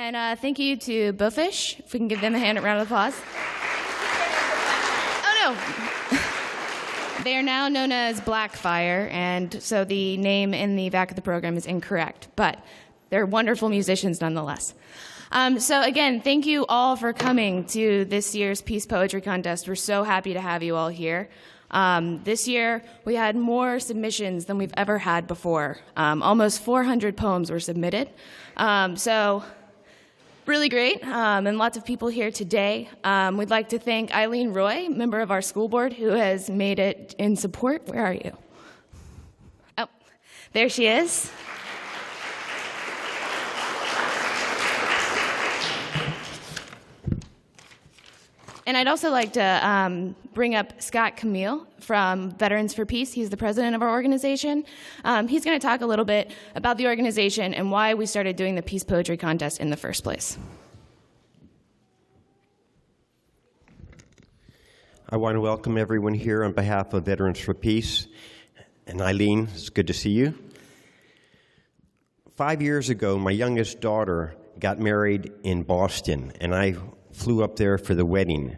And thank you to Bowfish, if we can give them a round of applause. Oh, no. They are now known as Blackfire, and so the name in the back of the program is incorrect, but they're wonderful musicians nonetheless. So again, thank you all for coming to this year's Peace Poetry Contest. We're so happy to have you all here. This year, we had more submissions than we've ever had before. Almost 400 poems were submitted. So really great, and lots of people here today. We'd like to thank Eileen Roy, member of our school board, who has made it in support. Where are you? Oh, there she is. And I'd also like to bring up Scott Camille from Veterans for Peace. He's the president of our organization. He's going to talk a little bit about the organization and why we started doing the Peace Poetry Contest in the first place. I want to welcome everyone here on behalf of Veterans for Peace. And Eileen, it's good to see you. 5 years ago, my youngest daughter got married in Boston, and I flew up there for the wedding,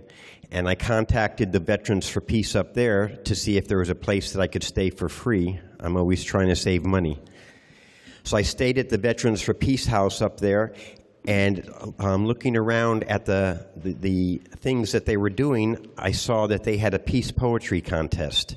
and I contacted the Veterans for Peace up there to see if there was a place that I could stay for free. I'm always trying to save money. So I stayed at the Veterans for Peace house up there, and looking around at the things that they were doing, I saw that they had a peace poetry contest.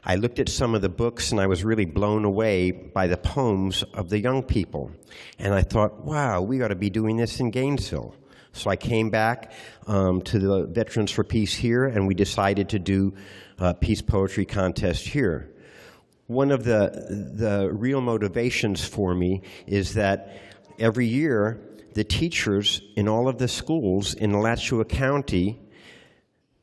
I looked at some of the books, and I was really blown away by the poems of the young people. And I thought, wow, we ought to be doing this in Gainesville. So I came back to the Veterans for Peace here, and we decided to do a peace poetry contest here. One of the real motivations for me is that every year the teachers in all of the schools in Alachua County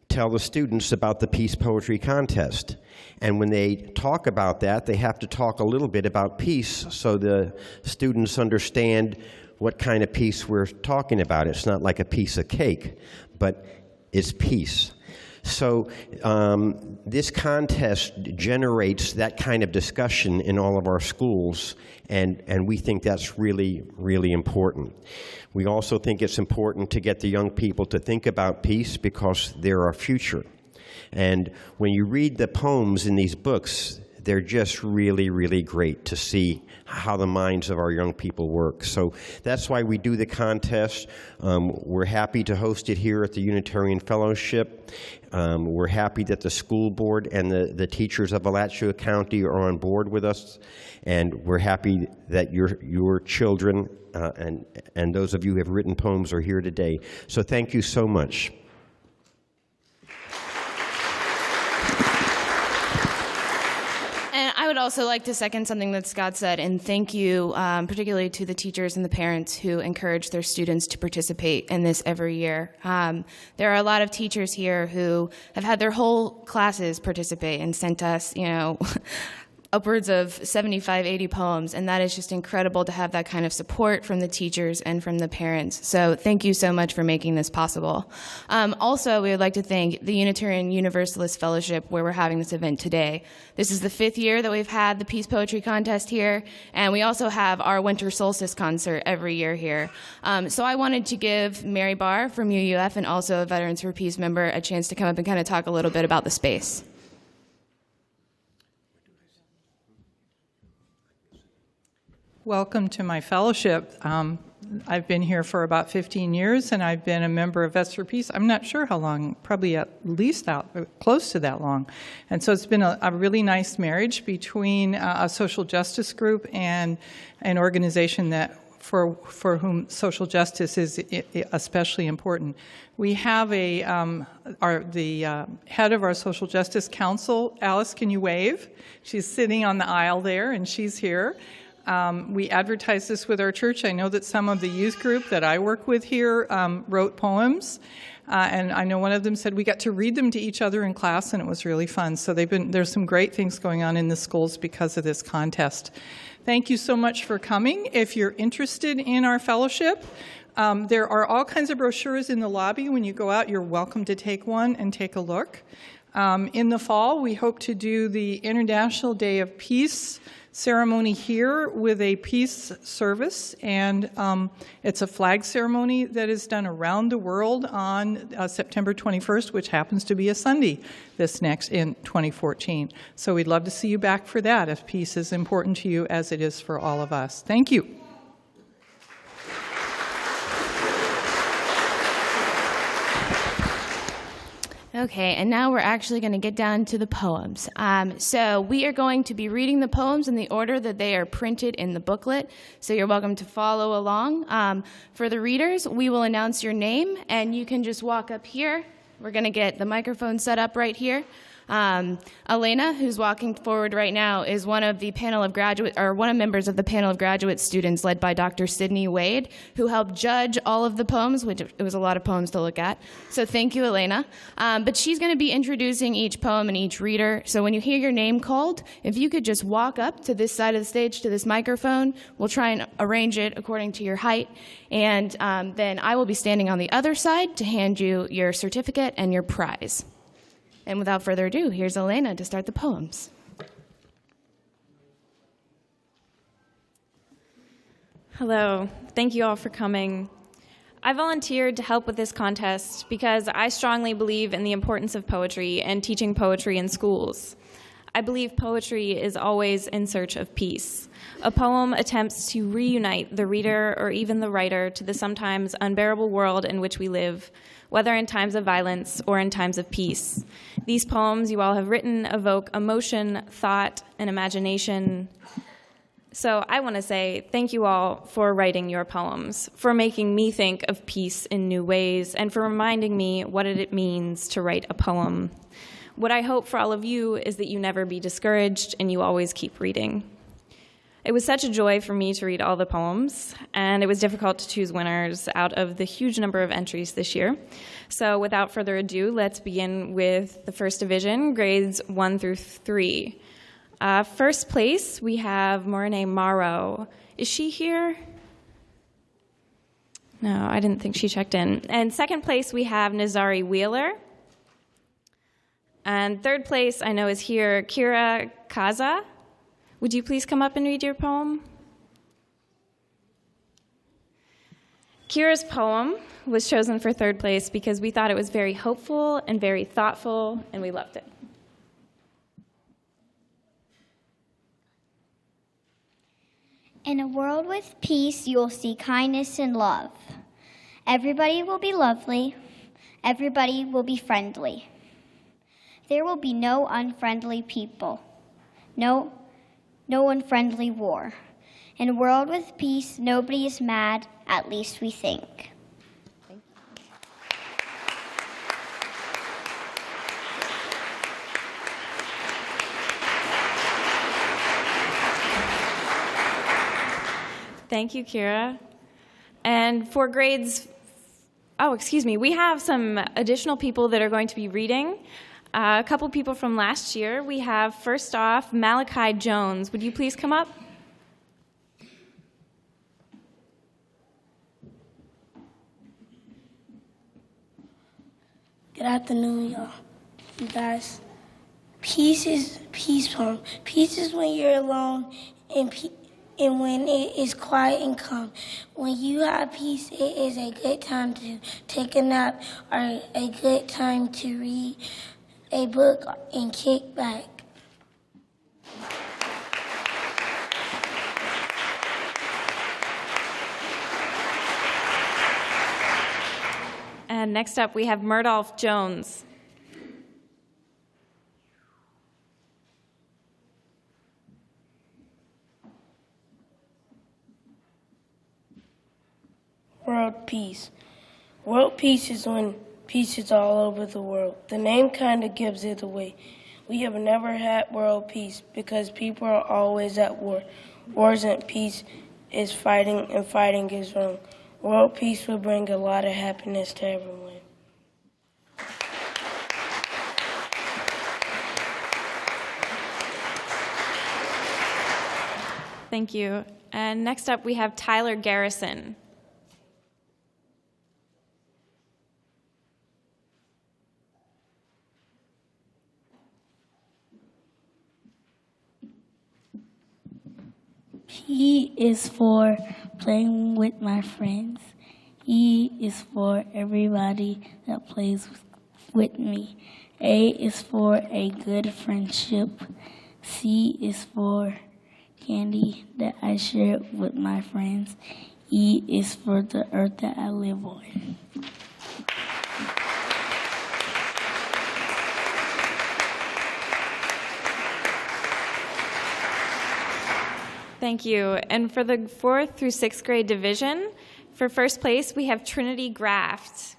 tell the students about the peace poetry contest. And when they talk about that, they have to talk a little bit about peace so the students understand what kind of peace we're talking about. It's not like a piece of cake, but it's peace. So this contest generates that kind of discussion in all of our schools, and we think that's really, really important. We also think it's important to get the young people to think about peace because they're our future. And when you read the poems in these books, they're just really, really great to see how the minds of our young people work. So that's why we do the contest. We're happy to host it here at the Unitarian Fellowship. We're happy that the school board and the teachers of Alachua County are on board with us. And we're happy that your children and those of you who have written poems are here today. So thank you so much. I would also like to second something that Scott said, and thank you particularly to the teachers and the parents who encourage their students to participate in this every year. There are a lot of teachers here who have had their whole classes participate and sent us, upwards of 75, 80 poems, and that is just incredible to have that kind of support from the teachers and from the parents. So thank you so much for making this possible. Also, we would like to thank the Unitarian Universalist Fellowship, where we're having this event today. This is the 5th year that we've had the Peace Poetry Contest here, and we also have our Winter Solstice concert every year here. So I wanted to give Mary Barr from UUF and also a Veterans for Peace member a chance to come up and kind of talk a little bit about the space. Welcome to my fellowship. I've been here for about 15 years, and I've been a member of Vets for Peace. I'm not sure how long, probably at least close to that long. And so it's been a really nice marriage between a social justice group and an organization that for whom social justice is especially important. We have the head of our Social Justice Council. Alice, can you wave? She's sitting on the aisle there, and she's here. We advertise this with our church. I know that some of the youth group that I work with here wrote poems, and I know one of them said we got to read them to each other in class, and it was really fun. So there's some great things going on in the schools because of this contest. Thank you so much for coming. If you're interested in our fellowship, there are all kinds of brochures in the lobby. When you go out, you're welcome to take one and take a look. In the fall, we hope to do the International Day of Peace ceremony here with a peace service, and it's a flag ceremony that is done around the world on September 21st, which happens to be a Sunday in 2014. So we'd love to see you back for that if peace is important to you as it is for all of us. Thank you. Okay, and now we're actually going to get down to the poems. So we are going to be reading the poems in the order that they are printed in the booklet, so you're welcome to follow along. For the readers, we will announce your name, and you can just walk up here. We're going to get the microphone set up right here. Elena, who's walking forward right now, is one of members of the panel of graduate students led by Dr. Sidney Wade, who helped judge all of the poems, which it was a lot of poems to look at. So thank you, Elena. But she's going to be introducing each poem and each reader. So when you hear your name called, if you could just walk up to this side of the stage to this microphone, we'll try and arrange it according to your height. And then I will be standing on the other side to hand you your certificate and your prize. And without further ado, here's Elena to start the poems. Hello. Thank you all for coming. I volunteered to help with this contest because I strongly believe in the importance of poetry and teaching poetry in schools. I believe poetry is always in search of peace. A poem attempts to reunite the reader or even the writer to the sometimes unbearable world in which we live, whether in times of violence or in times of peace. These poems you all have written evoke emotion, thought, and imagination. So I want to say thank you all for writing your poems, for making me think of peace in new ways, and for reminding me what it means to write a poem. What I hope for all of you is that you never be discouraged and you always keep reading. It was such a joy for me to read all the poems, and it was difficult to choose winners out of the huge number of entries this year. So without further ado, let's begin with the first division, grades 1 through 3. First place, we have Morene Morrow. Is she here? No, I didn't think she checked in. And second place, we have Nazari Wheeler. And third place, I know, is here Kira Kaza. Would you please come up and read your poem? Kira's poem was chosen for third place because we thought it was very hopeful and very thoughtful, and we loved it. In a world with peace, you will see kindness and love. Everybody will be lovely. Everybody will be friendly. There will be no unfriendly people. No unfriendly war. In a world with peace, nobody is mad, at least we think. Thank you, Kira. And for grades, we have some additional people that are going to be reading. A couple people from last year. We have, first off, Malachi Jones. Would you please come up? Good afternoon, y'all. You guys. Peace is peace poem. Peace is when you're alone and when it is quiet and calm. When you have peace, it is a good time to take a nap or a good time to read a book and kick back. And next up, we have Murdolph Jones. World peace. World peace is when peace is all over the world. The name kind of gives it away. We have never had world peace because people are always at war. War isn't peace, is fighting, and fighting is wrong. World peace will bring a lot of happiness to everyone. Thank you. And next up, we have Tyler Garrison. P is for playing with my friends. E is for everybody that plays with me. A is for a good friendship. C is for candy that I share with my friends. E is for the earth that I live on. Thank you. And for the 4th through 6th grade division, for first place, we have Trinity Graft.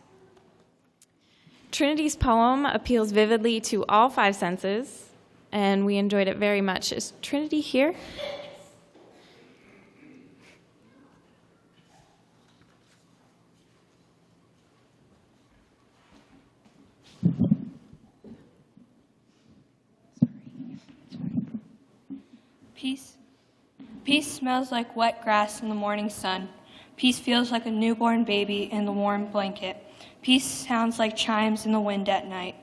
Trinity's poem appeals vividly to all 5 senses, and we enjoyed it very much. Is Trinity here? Peace. Peace smells like wet grass in the morning sun. Peace feels like a newborn baby in the warm blanket. Peace sounds like chimes in the wind at night.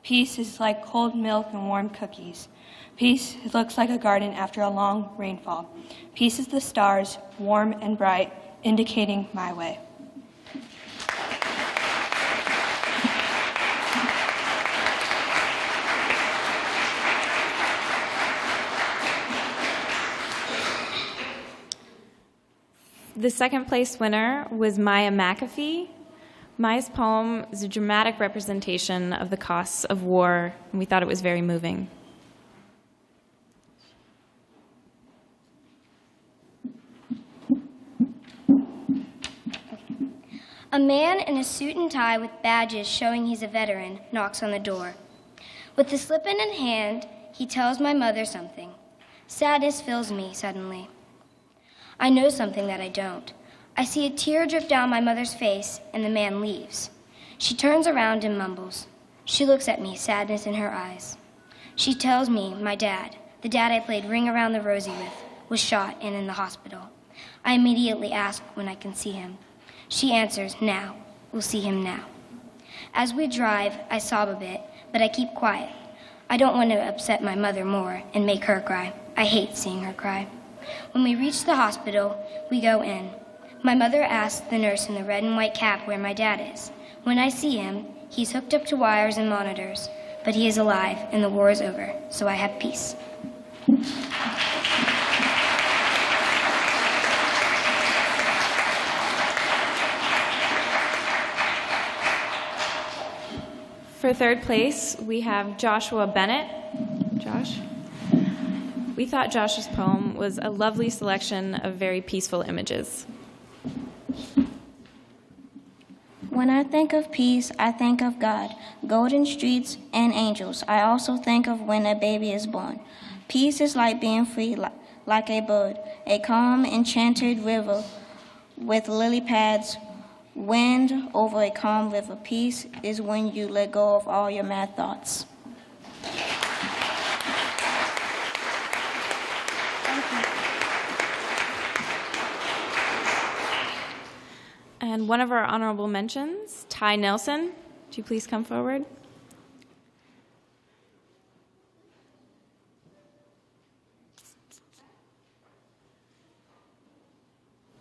Peace is like cold milk and warm cookies. Peace looks like a garden after a long rainfall. Peace is the stars, warm and bright, indicating my way. The second place winner was Maya McAfee. Maya's poem is a dramatic representation of the costs of war, and we thought it was very moving. A man in a suit and tie with badges showing he's a veteran knocks on the door. With the slip in hand, he tells my mother something. Sadness fills me suddenly. I know something that I don't. I see a tear drip down my mother's face, and the man leaves. She turns around and mumbles. She looks at me, sadness in her eyes. She tells me my dad, the dad I played Ring Around the Rosie with, was shot and in the hospital. I immediately ask when I can see him. She answers, now. We'll see him now. As we drive, I sob a bit, but I keep quiet. I don't want to upset my mother more and make her cry. I hate seeing her cry. When we reach the hospital, we go in. My mother asks the nurse in the red and white cap where my dad is. When I see him, he's hooked up to wires and monitors, but he is alive and the war is over, so I have peace. For third place, we have Joshua Bennett. Josh? We thought Josh's poem was a lovely selection of very peaceful images. When I think of peace, I think of God, golden streets, and angels. I also think of when a baby is born. Peace is like being free, like a bird, a calm, enchanted river with lily pads, wind over a calm river. Peace is when you let go of all your mad thoughts. And one of our honorable mentions, Ty Nelson. Would you please come forward?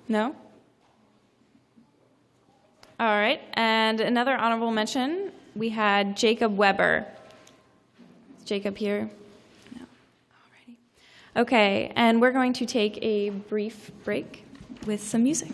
No? All right. And another honorable mention, we had Jacob Weber. Is Jacob here? No. All righty. Okay. And we're going to take a brief break with some music.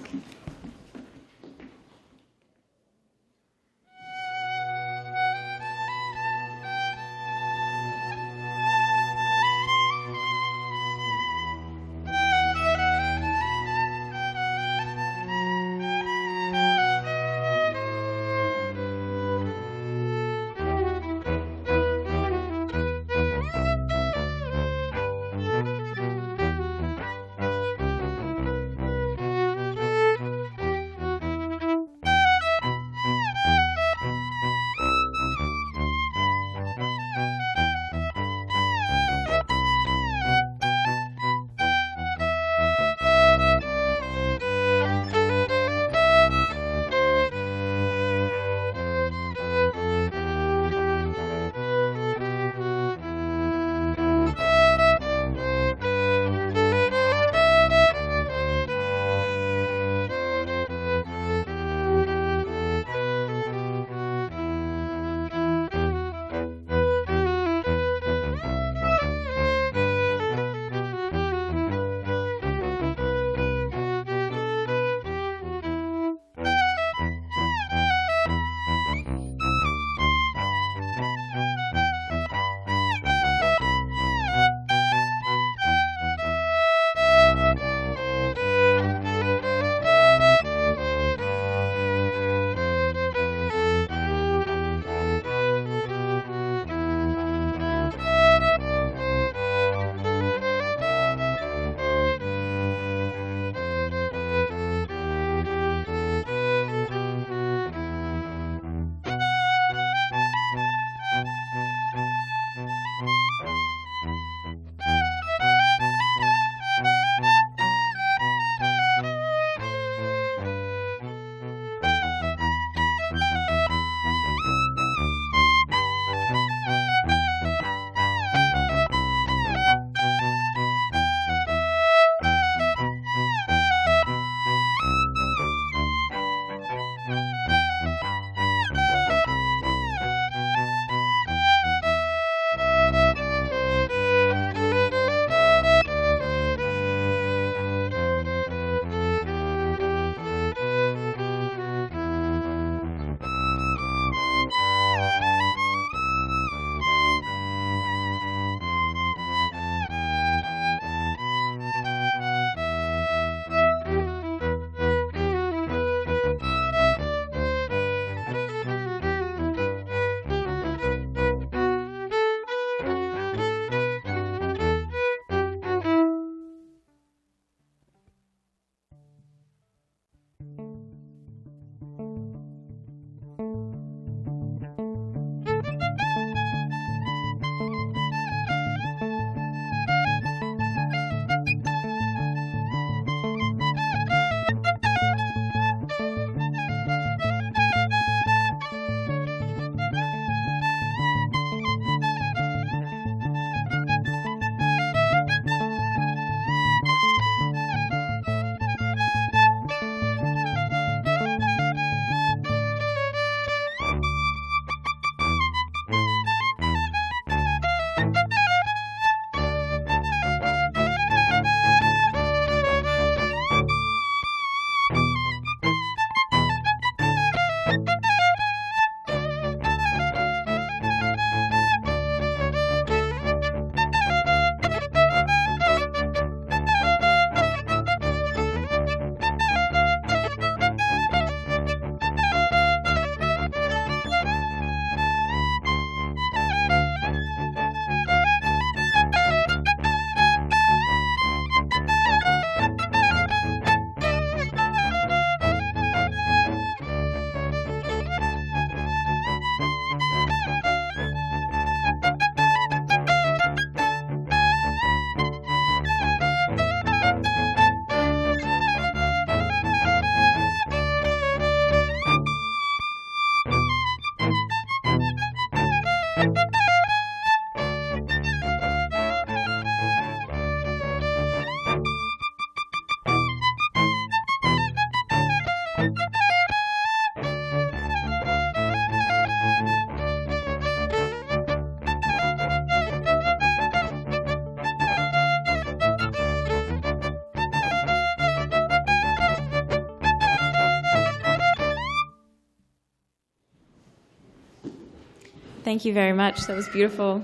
Thank you very much. That was beautiful.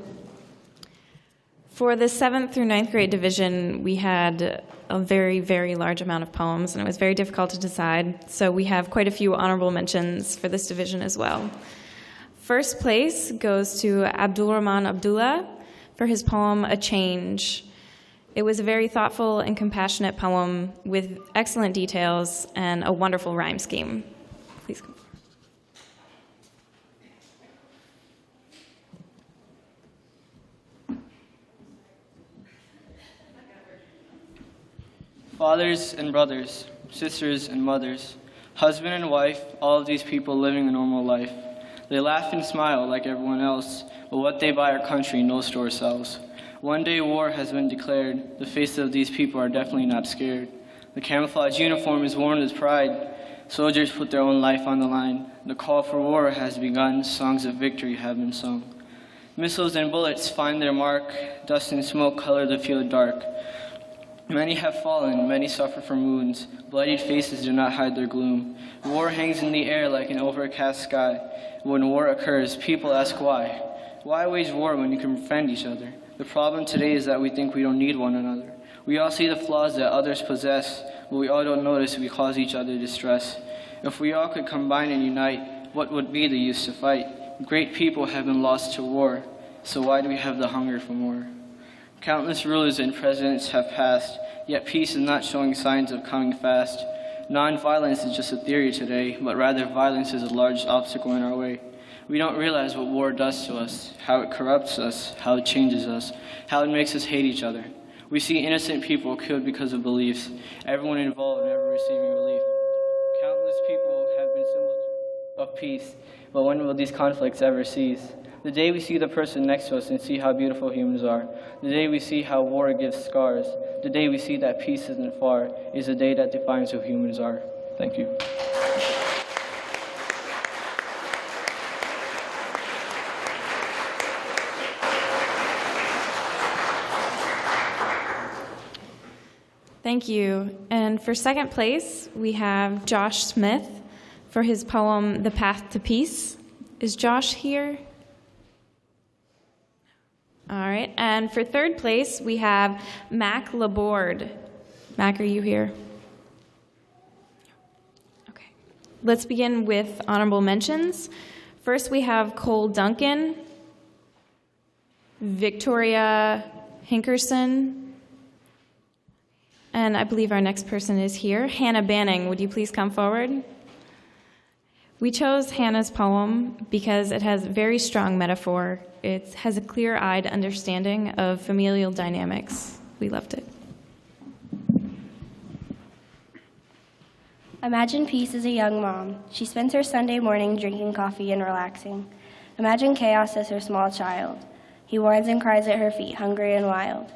For the 7th through 9th grade division, we had a very, very large amount of poems, and it was very difficult to decide. So we have quite a few honorable mentions for this division as well. First place goes to Abdulrahman Abdullah for his poem, A Change. It was a very thoughtful and compassionate poem with excellent details and a wonderful rhyme scheme. Please come. Fathers and brothers, sisters and mothers, husband and wife, all of these people living a normal life. They laugh and smile like everyone else, but what they buy our country no store sells. One day war has been declared. The faces of these people are definitely not scared. The camouflage uniform is worn with pride. Soldiers put their own life on the line. The call for war has begun. Songs of victory have been sung. Missiles and bullets find their mark. Dust and smoke color the field dark. Many have fallen, many suffer from wounds. Bloodied faces do not hide their gloom. War hangs in the air like an overcast sky. When war occurs, people ask why. Why wage war when you can befriend each other? The problem today is that we think we don't need one another. We all see the flaws that others possess, but we all don't notice we cause each other distress. If we all could combine and unite, what would be the use to fight? Great people have been lost to war, so why do we have the hunger for more? Countless rulers and presidents have passed, yet peace is not showing signs of coming fast. Non-violence is just a theory today, but rather violence is a large obstacle in our way. We don't realize what war does to us, how it corrupts us, how it changes us, how it makes us hate each other. We see innocent people killed because of beliefs, everyone involved never receiving relief. Countless people have been symbols of peace, but when will these conflicts ever cease? The day we see the person next to us and see how beautiful humans are, the day we see how war gives scars, the day we see that peace isn't far, is the day that defines who humans are. Thank you. Thank you. And for second place, we have Josh Smith for his poem, The Path to Peace. Is Josh here? All right. And for third place, we have Mac Laborde. Mac, are you here? Okay. Let's begin with honorable mentions. First, we have Cole Duncan, Victoria Hinkerson, and I believe our next person is here. Hannah Banning, would you please come forward? We chose Hannah's poem because it has very strong metaphor. It has a clear-eyed understanding of familial dynamics. We loved it. Imagine peace as a young mom. She spends her Sunday morning drinking coffee and relaxing. Imagine chaos as her small child. He whines and cries at her feet, hungry and wild.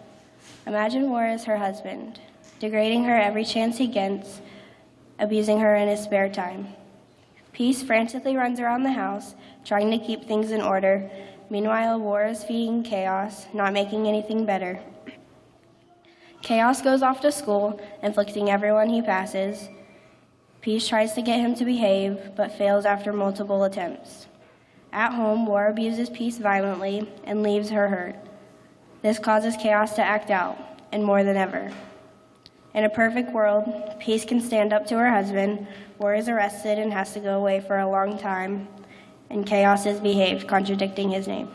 Imagine war as her husband, degrading her every chance he gets, abusing her in his spare time. Peace frantically runs around the house, trying to keep things in order. Meanwhile, war is feeding chaos, not making anything better. Chaos goes off to school, inflicting everyone he passes. Peace tries to get him to behave, but fails after multiple attempts. At home, war abuses Peace violently and leaves her hurt. This causes chaos to act out, and more than ever. In a perfect world, Peace can stand up to her husband, War is arrested and has to go away for a long time, and Chaos is behaved, contradicting his name.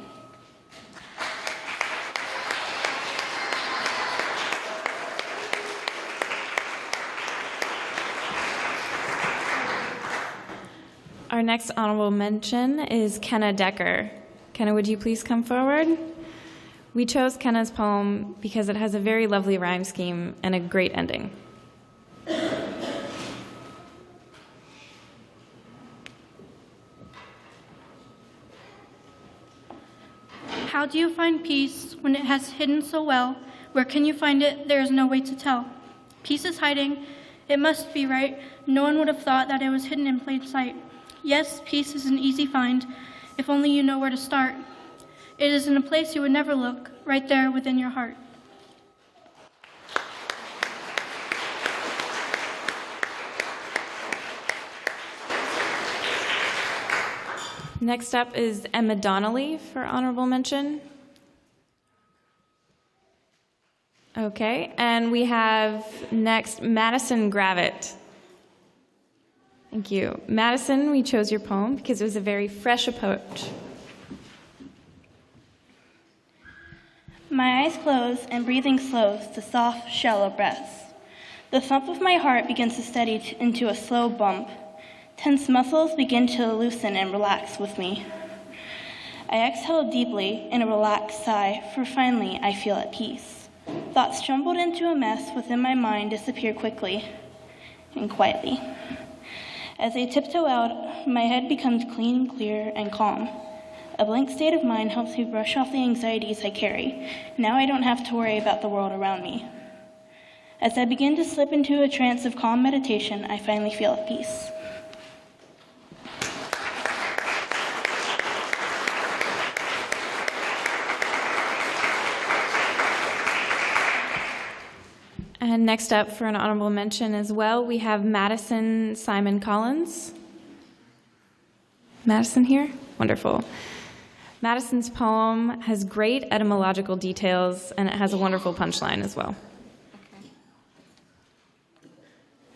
Our next honorable mention is Kenna Decker. Kenna, would you please come forward? We chose Kenna's poem because it has a very lovely rhyme scheme and a great ending. How do you find peace when it has hidden so well? Where can you find it? There is no way to tell. Peace is hiding. It must be right. No one would have thought that it was hidden in plain sight. Yes, peace is an easy find, if only you know where to start. It is in a place you would never look, right there within your heart. Next up is Emma Donnelly for honorable mention. Okay, and we have next Madison Gravitt. Thank you. Madison, we chose your poem because it was a very fresh approach. My eyes close and breathing slows to soft, shallow breaths. The thump of my heart begins to steady into a slow bump. Tense muscles begin to loosen and relax with me. I exhale deeply in a relaxed sigh, for finally I feel at peace. Thoughts jumbled into a mess within my mind disappear quickly and quietly. As I tiptoe out, my head becomes clean, clear, and calm. A blank state of mind helps me brush off the anxieties I carry. Now I don't have to worry about the world around me. As I begin to slip into a trance of calm meditation, I finally feel at peace. And next up for an honorable mention as well, we have Madison Simon Collins. Madison here? Wonderful. Madison's poem has great etymological details, and it has a wonderful punchline as well.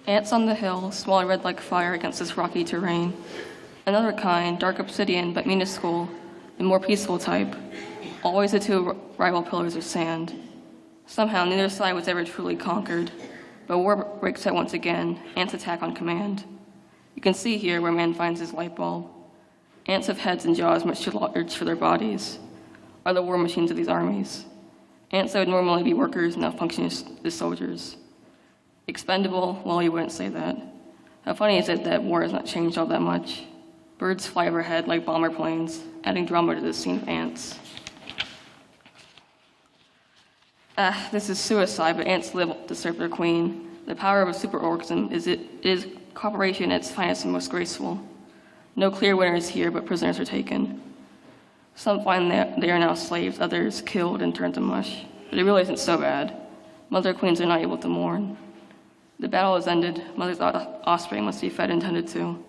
Ants on the hill, small red like fire against this rocky terrain. Another kind, dark obsidian but minuscule, the more peaceful type. Always the two rival pillars of sand. Somehow neither side was ever truly conquered, but war breaks out once again. Ants attack on command. You can see here where man finds his light bulb. Ants have heads and jaws much too large for their bodies, are the war machines of these armies. Ants that would normally be workers now function as soldiers. Expendable? Well, you wouldn't say that. How funny is it that war has not changed all that much? Birds fly overhead like bomber planes, adding drama to the scene of ants. This is suicide, but ants live to serve their queen. The power of a superorganism is cooperation at its finest and most graceful. No clear winners here, but prisoners are taken. Some find that they are now slaves, others killed and turned to mush. But it really isn't so bad. Mother queens are not able to mourn. The battle is ended. Mother's offspring must be fed and tended to.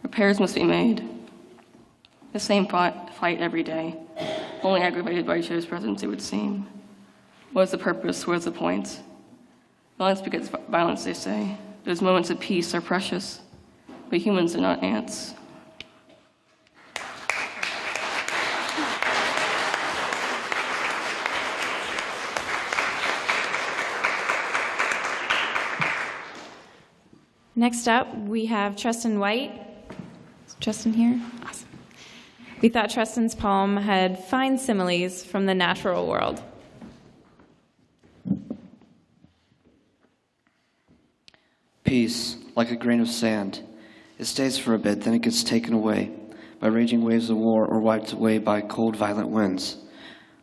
Repairs must be made. The same fight every day, only aggravated by each other's presence, it would seem. What is the purpose? What is the point? Violence begets violence, they say. Those moments of peace are precious, but humans are not ants. Next up, we have Tristan White. Is Tristan here? Awesome. We thought Tristan's poem had fine similes from the natural world. Peace, like a grain of sand. It stays for a bit, then it gets taken away by raging waves of war or wiped away by cold, violent winds.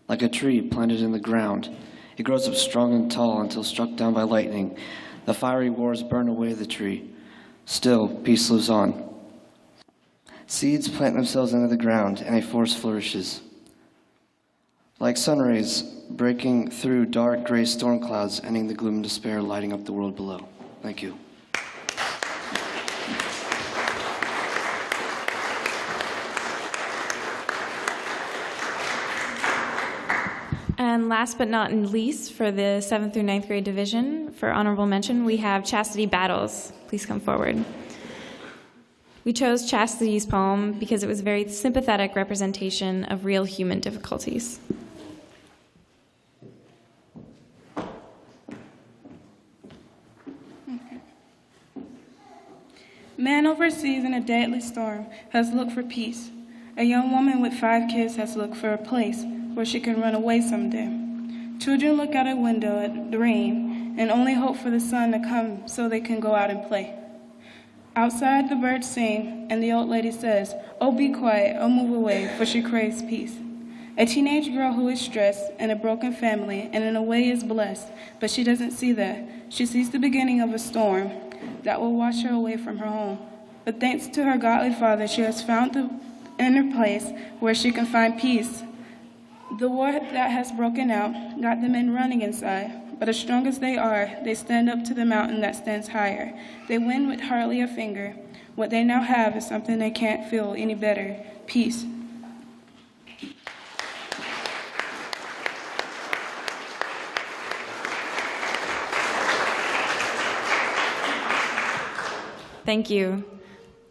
Like a tree planted in the ground, it grows up strong and tall until struck down by lightning. The fiery wars burn away the tree. Still, peace lives on. Seeds plant themselves into the ground, and a forest flourishes. Like sun rays breaking through dark gray storm clouds, ending the gloom and despair, lighting up the world below. Thank you. And last but not least, for the 7th through 9th grade division, for honorable mention, we have Chastity Battles. Please come forward. We chose Chastity's poem because it was a very sympathetic representation of real human difficulties. Man overseas in a deadly storm has looked for peace. A young woman with 5 kids has looked for a place where she can run away someday. Children look out a window at the rain and only hope for the sun to come so they can go out and play. Outside, the birds sing, and the old lady says, "Oh, be quiet, oh, move away," for she craves peace. A teenage girl who is stressed in a broken family and in a way is blessed, but she doesn't see that. She sees the beginning of a storm that will wash her away from her home. But thanks to her godly father, she has found the inner place where she can find peace. The war that has broken out got the men running inside, but as strong as they are, they stand up to the mountain that stands higher. They win with hardly a finger. What they now have is something they can't feel any better: peace. Thank you.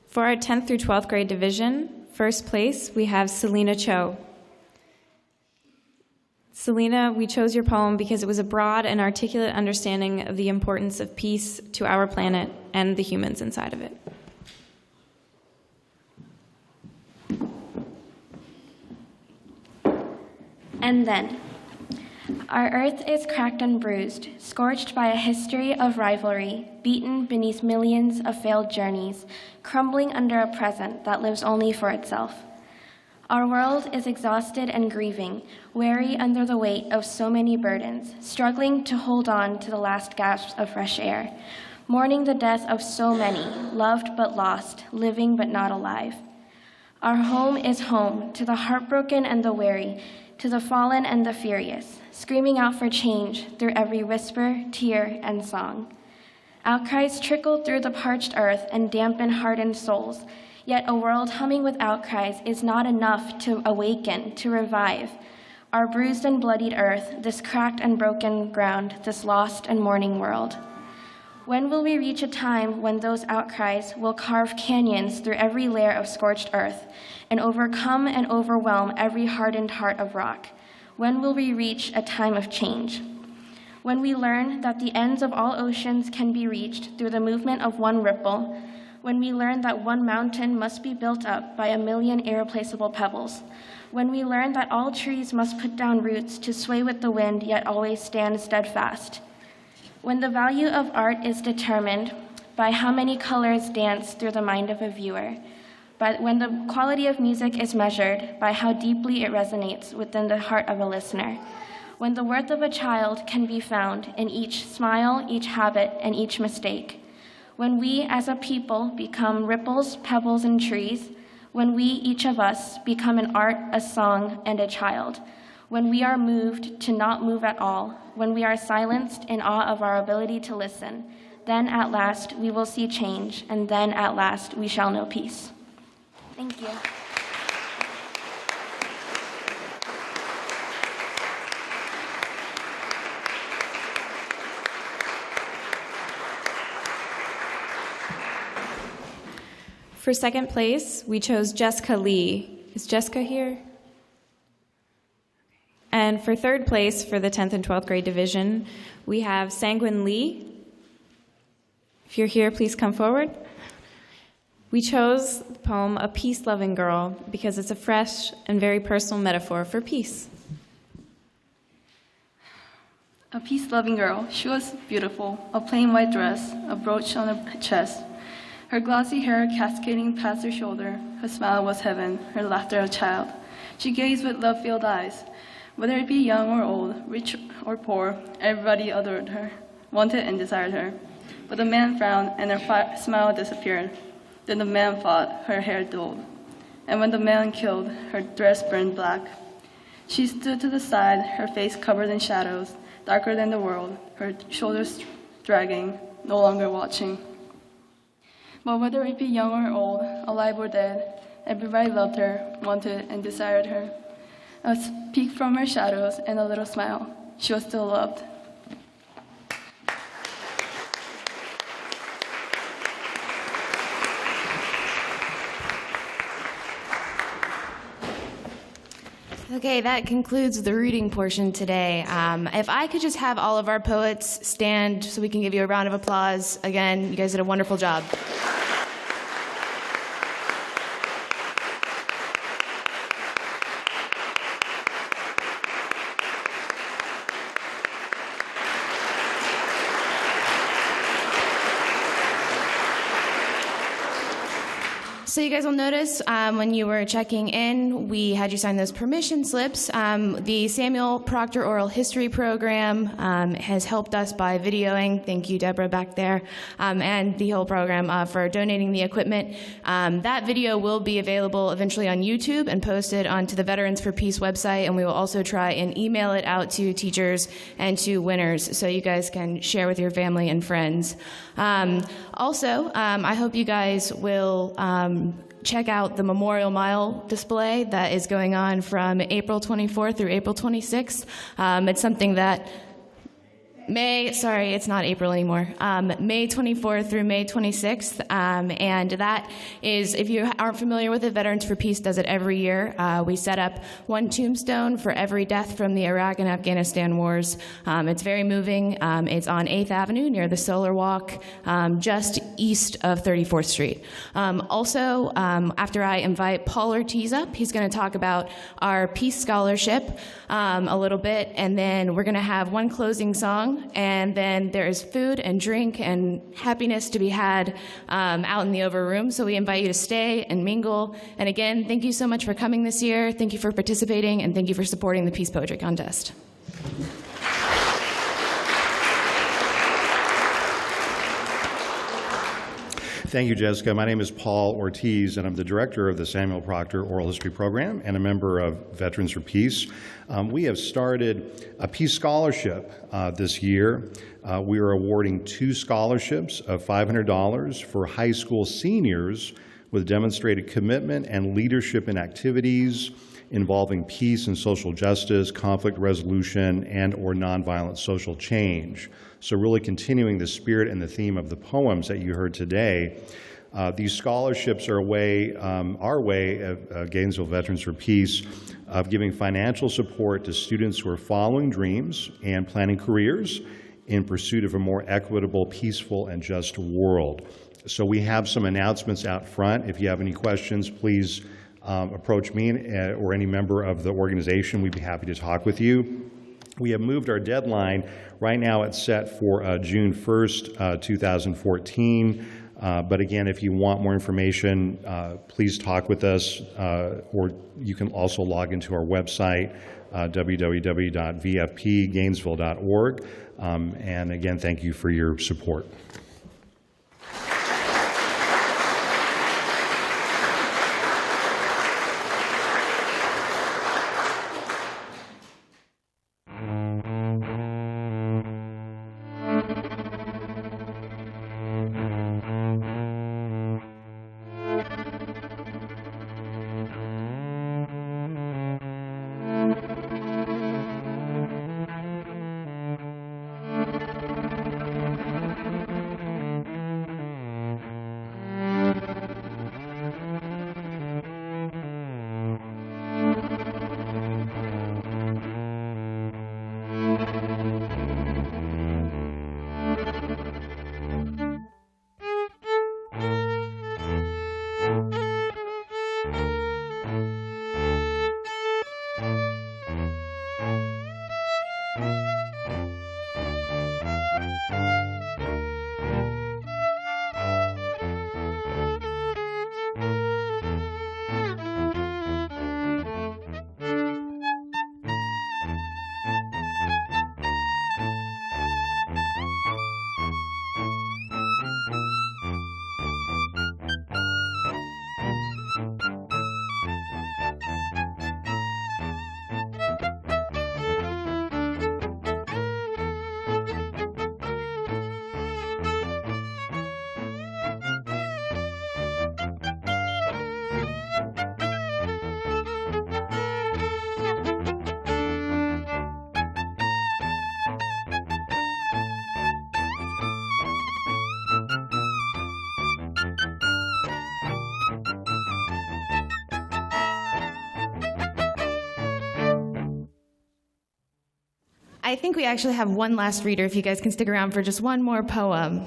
For our 10th through 12th grade division, first place, we have Selena Cho. Selena, we chose your poem because it was a broad and articulate understanding of the importance of peace to our planet and the humans inside of it. And then, our earth is cracked and bruised, scorched by a history of rivalry, beaten beneath millions of failed journeys, crumbling under a present that lives only for itself. Our world is exhausted and grieving, weary under the weight of so many burdens, struggling to hold on to the last gasps of fresh air, mourning the death of so many, loved but lost, living but not alive. Our home is home to the heartbroken and the weary, to the fallen and the furious, screaming out for change through every whisper, tear, and song. Outcries trickle through the parched earth and dampen hardened souls, yet a world humming with outcries is not enough to awaken, to revive. Our bruised and bloodied earth, this cracked and broken ground, this lost and mourning world. When will we reach a time when those outcries will carve canyons through every layer of scorched earth and overcome and overwhelm every hardened heart of rock? When will we reach a time of change? When we learn that the ends of all oceans can be reached through the movement of one ripple, when we learn that one mountain must be built up by a million irreplaceable pebbles, when we learn that all trees must put down roots to sway with the wind yet always stand steadfast, when the value of art is determined by how many colors dance through the mind of a viewer, but when the quality of music is measured by how deeply it resonates within the heart of a listener, when the worth of a child can be found in each smile, each habit, and each mistake, when we as a people become ripples, pebbles, and trees, when we, each of us, become an art, a song, and a child, when we are moved to not move at all, when we are silenced in awe of our ability to listen, then at last we will see change, and then at last we shall know peace. Thank you. For second place, we chose Jessica Lee. Is Jessica here? And for third place, for the 10th and 12th grade division, we have Sanguine Lee. If you're here, please come forward. We chose the poem A Peace-Loving Girl because it's a fresh and very personal metaphor for peace. A peace-loving girl, she was beautiful, a plain white dress, a brooch on her chest, her glossy hair cascading past her shoulder. Her smile was heaven, her laughter a child. She gazed with love-filled eyes. Whether it be young or old, rich or poor, everybody adored her, wanted and desired her. But the man frowned and her smile disappeared. Then the man fought, her hair dulled. And when the man killed, her dress burned black. She stood to the side, her face covered in shadows, darker than the world, her shoulders dragging, no longer watching. But whether it be young or old, alive or dead, everybody loved her, wanted and desired her. A peek from her shadows and a little smile, she was still loved. Okay, that concludes the reading portion today. If I could just have all of our poets stand so we can give you a round of applause. Again, you guys did a wonderful job. So you guys will notice when you were checking in, we had you sign those permission slips. The Samuel Proctor Oral History Program has helped us by videoing. Thank you, Deborah, back there, and the whole program for donating the equipment. That video will be available eventually on YouTube and posted onto the Veterans for Peace website, and we will also try and email it out to teachers and to winners so you guys can share with your family and friends. Also, I hope you guys will check out the Memorial Mile display that is going on from April 24th through April 26th. It's something that it's not April anymore. May 24th through May 26th. And that is, if you aren't familiar with it, Veterans for Peace does it every year. We set up one tombstone for every death from the Iraq and Afghanistan wars. It's very moving. It's on 8th Avenue near the Solar Walk, just east of 34th Street. Also, after I invite Paul Ortiz up, he's going to talk about our Peace Scholarship a little bit, and then we're going to have one closing song. And then there's food and drink and happiness to be had out in the over room. So we invite you to stay and mingle. And again, thank you so much for coming this year. Thank you for participating, and thank you for supporting the Peace Poetry Contest. Thank you, Jessica. My name is Paul Ortiz, and I'm the director of the Samuel Proctor Oral History Program and a member of Veterans for Peace. We have started a Peace Scholarship this year. We are awarding 2 scholarships of $500 for high school seniors with demonstrated commitment and leadership in activities involving peace and social justice, conflict resolution, and/or nonviolent social change. So really continuing the spirit and the theme of the poems that you heard today. These scholarships are our way of Gainesville Veterans for Peace of giving financial support to students who are following dreams and planning careers in pursuit of a more equitable, peaceful, and just world. So we have some announcements out front. If you have any questions, please approach me or any member of the organization. We'd be happy to talk with you. We have moved our deadline. Right now it's set for June 1st, 2014. But again, if you want more information, please talk with us, or you can also log into our website, www.vfpgainesville.org. And again, thank you for your support. I think we actually have one last reader, if you guys can stick around for just one more poem.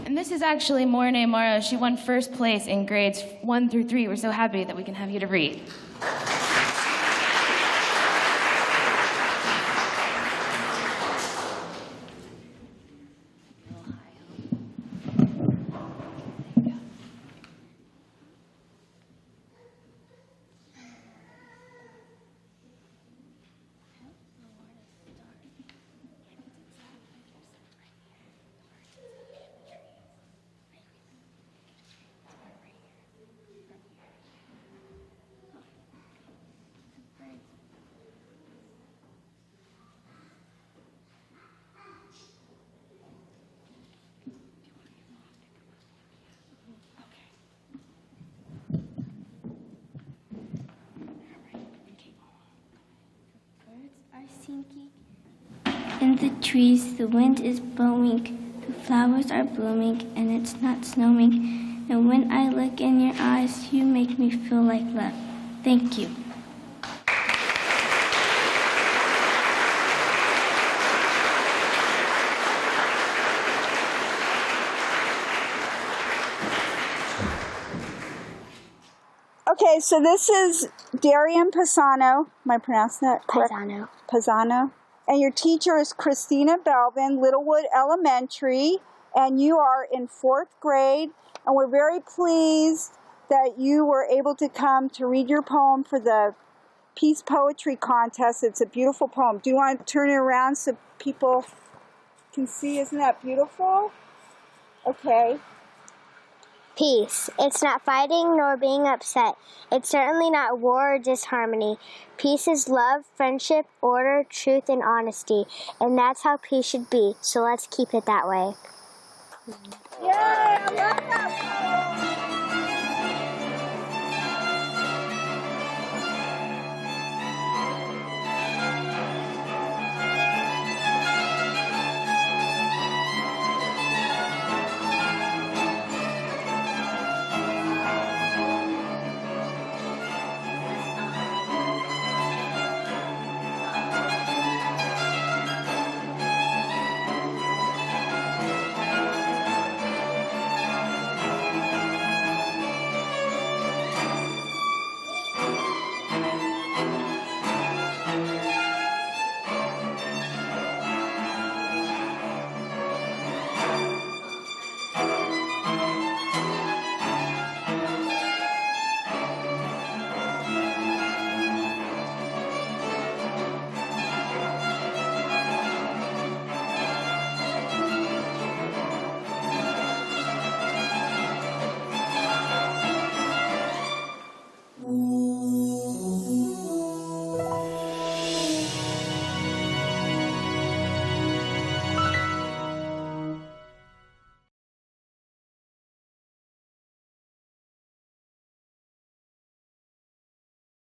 And this is actually Morne Morrow. She won first place in grades 1 through 3. We're so happy that we can have you to read. In the trees, the wind is blowing, the flowers are blooming, and it's not snowing. And when I look in your eyes, you make me feel like love. Thank you. Okay, so this is Darian Pisano. Am I pronouncing that correct? Pisano. And your teacher is Christina Belvin, Littlewood Elementary, and you are in 4th grade. And we're very pleased that you were able to come to read your poem for the Peace Poetry Contest. It's a beautiful poem. Do you want to turn it around so people can see? Isn't that beautiful? Okay. Peace. It's not fighting nor being upset. It's certainly not war or disharmony. Peace is love, friendship, order, truth, and honesty. And that's how peace should be. So let's keep it that way. Yay!